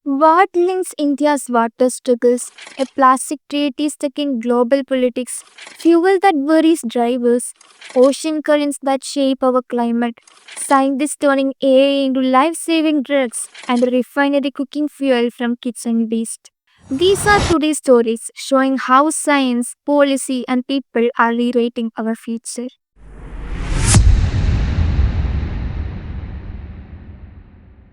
What links India's water struggles? A plastic trade is stuck in global politics, fuel that worries drivers, ocean currents that shape our climate, scientists turning AI into life saving drugs, and a refinery cooking fuel from kitchen waste. These are today's stories showing how science, policy, and people are rewriting our future.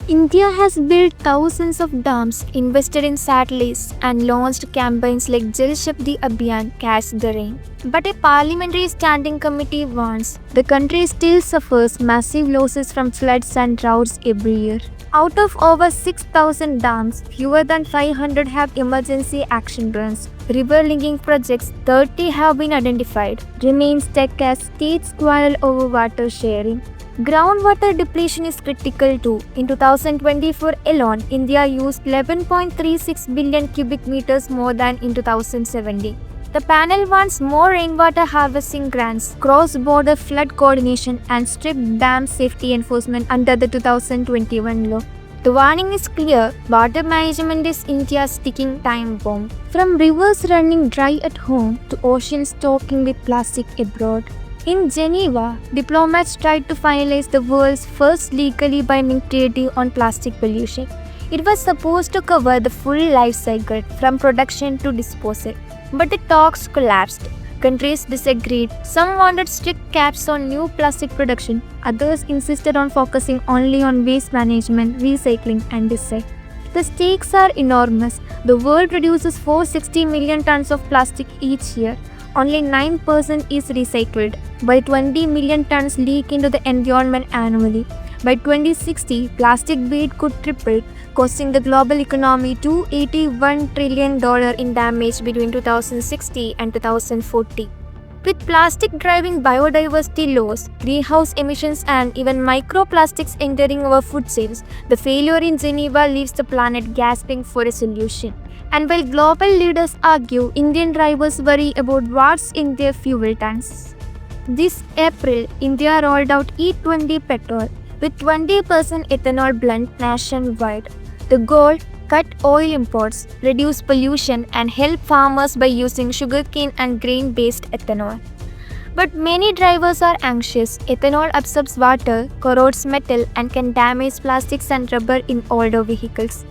India has built thousands of dams, invested in satellites, and launched campaigns like Jal Shakti Abhiyan Catch the Rain. But a parliamentary standing committee warns the country still suffers massive losses from floods and droughts every year. Out of over 6,000 dams, fewer than 500 have emergency action plans. River linking projects, 30 have been identified, remain stuck as states quarrel over water sharing. Groundwater depletion is critical too. In 2024 alone, India used 11.36 billion cubic meters more than in 2017. The panel wants more rainwater harvesting grants, cross-border flood coordination, and strict dam safety enforcement under the 2021 law. The warning is clear, water management is India's ticking time bomb. From rivers running dry at home to oceans talking with plastic abroad. In Geneva, diplomats tried to finalize the world's first legally binding treaty on plastic pollution. It was supposed to cover the full life cycle from production to disposal. But the talks collapsed. Countries disagreed. Some wanted strict caps on new plastic production. Others insisted on focusing only on waste management, recycling, and design. The stakes are enormous. The world produces 460 million tons of plastic each year. Only 9% is recycled, while 20 million tons leak into the environment annually. By 2060, plastic weight could triple, costing the global economy $281 trillion in damage between 2060 and 2040. With plastic driving biodiversity loss, greenhouse emissions, and even microplastics entering our food chains, the failure in Geneva leaves the planet gasping for a solution. And while global leaders argue, Indian drivers worry about what's in their fuel tanks. This April, India rolled out E20 petrol with 20% ethanol blend nationwide. The goal: cut oil imports, reduce pollution, and help farmers by using sugarcane and grain-based ethanol. But many drivers are anxious. Ethanol absorbs water, corrodes metal, and can damage plastics and rubber in older vehicles.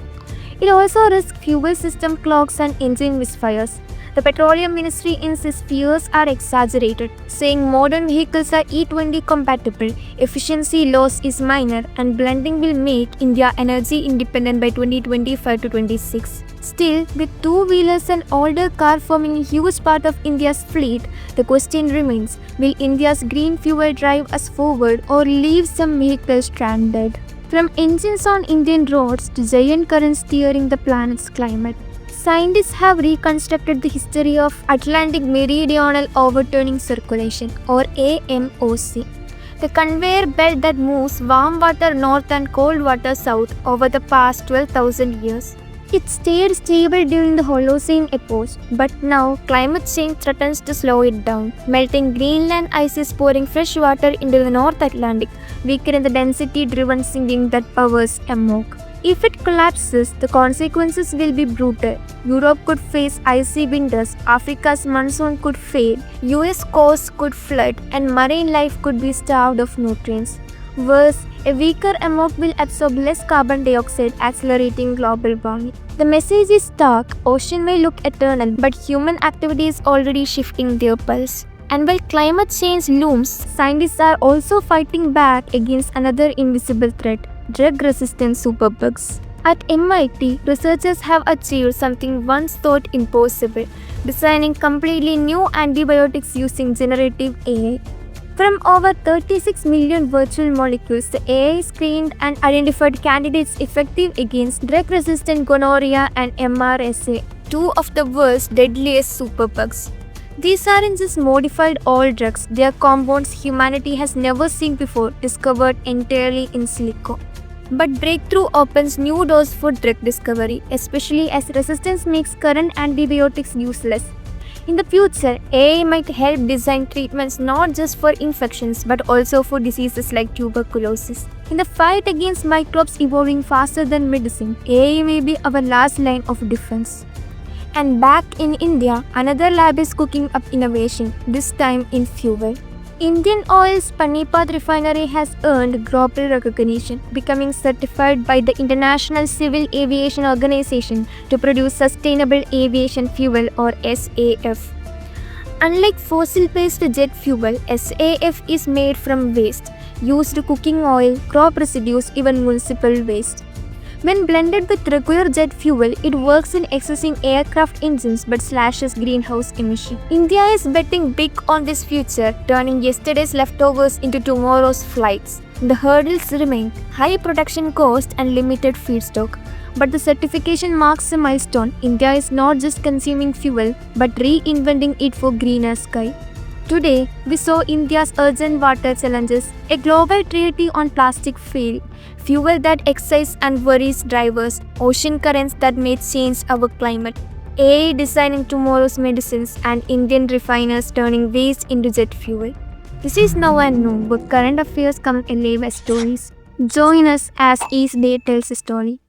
It also risks fuel system clogs and engine misfires. The Petroleum Ministry insists fears are exaggerated, saying modern vehicles are E20 compatible, efficiency loss is minor, and blending will make India energy independent by 2025 to 26. Still, with two-wheelers and older cars forming a huge part of India's fleet, the question remains, will India's green fuel drive us forward or leave some vehicles stranded? From engines on Indian roads to giant currents steering the planet's climate, scientists have reconstructed the history of Atlantic Meridional Overturning Circulation or AMOC, the conveyor belt that moves warm water north and cold water south over the past 12,000 years. It stayed stable during the Holocene epoch, but now climate change threatens to slow it down. Melting Greenland ice is pouring fresh water into the North Atlantic, weakening the density-driven sinking that powers AMOC. If it collapses, the consequences will be brutal. Europe could face icy winters, Africa's monsoon could fade, US coasts could flood, and marine life could be starved of nutrients. Worse, a weaker AMOC will absorb less carbon dioxide, accelerating global warming. The message is stark: ocean may look eternal, but human activity is already shifting their pulse. And while climate change looms, scientists are also fighting back against another invisible threat: drug-resistant superbugs. At MIT, researchers have achieved something once thought impossible, designing completely new antibiotics using generative AI. From over 36 million virtual molecules, the AI screened and identified candidates effective against drug-resistant gonorrhea and MRSA, two of the world's deadliest superbugs. These aren't just modified old drugs, they are compounds humanity has never seen before, discovered entirely in silico. But breakthrough opens new doors for drug discovery, especially as resistance makes current antibiotics useless. In the future, AI might help design treatments not just for infections but also for diseases like tuberculosis. In the fight against microbes evolving faster than medicine, AI may be our last line of defense. And back in India, another lab is cooking up innovation, this time in fuel. Indian Oil's Panipat refinery has earned global recognition, becoming certified by the International Civil Aviation Organization to produce sustainable aviation fuel or SAF. Unlike fossil-based jet fuel, SAF is made from waste, used cooking oil, crop residues, even municipal waste. When blended with regular jet fuel, it works in existing aircraft engines but slashes greenhouse emissions. India is betting big on this future, turning yesterday's leftovers into tomorrow's flights. The hurdles remain: high production cost and limited feedstock. But the certification marks a milestone. India is not just consuming fuel, but reinventing it for greener sky. Today, we saw India's urgent water challenges, a global treaty on plastic fail, fuel that excites and worries drivers, ocean currents that may change our climate, AI designing tomorrow's medicines, and Indian refiners turning waste into jet fuel. This is Now and Noon, but current affairs come alive as stories. Join us as each day tells a story.